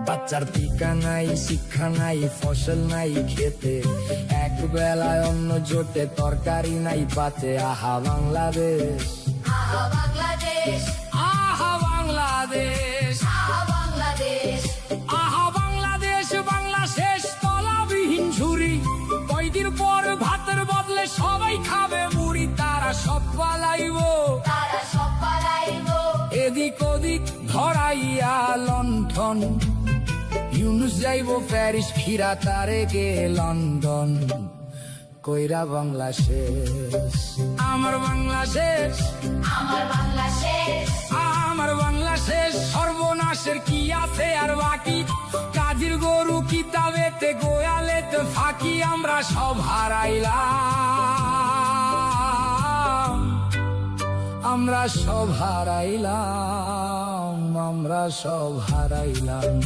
বাচ্চার টিকা নাই, শিক্ষা নাই, ফসল নাই খেতে, এক বেলায় অন্ন জোটে, তরকারি নাই পাতে। আহা বাংলাদেশ, আহা বাংলাদেশ, আহা বাংলাদেশ, আহা বাংলাদেশ, আহা বাংলাদেশ। বাংলা শেষ তলাবিহীন ঝুরি, কয়দিন পর ভাতের বদলে সবাই খাবে মুড়ি। তারা সব পালাইব, তারা সব পালাইব, এদিক ওদিক ধরাইয়া লণ্ঠন। ইউনুস যাইব প্যারিস, ফিরা তারে গে লন্ডন। কইরা বাংলা শেষ, আমার বাংলা শেষ, আমার বাংলা শেষ, আমার বাংলা শেষ। সর্বনাশের কি আছে আর বাকি, কাজীর গরু কিতাবেতে, গোয়ালেতে ফাঁকি। আমরা সব হারাইলাম, আমরা সব হারাইলাম, আমরা সব হারাইলাম।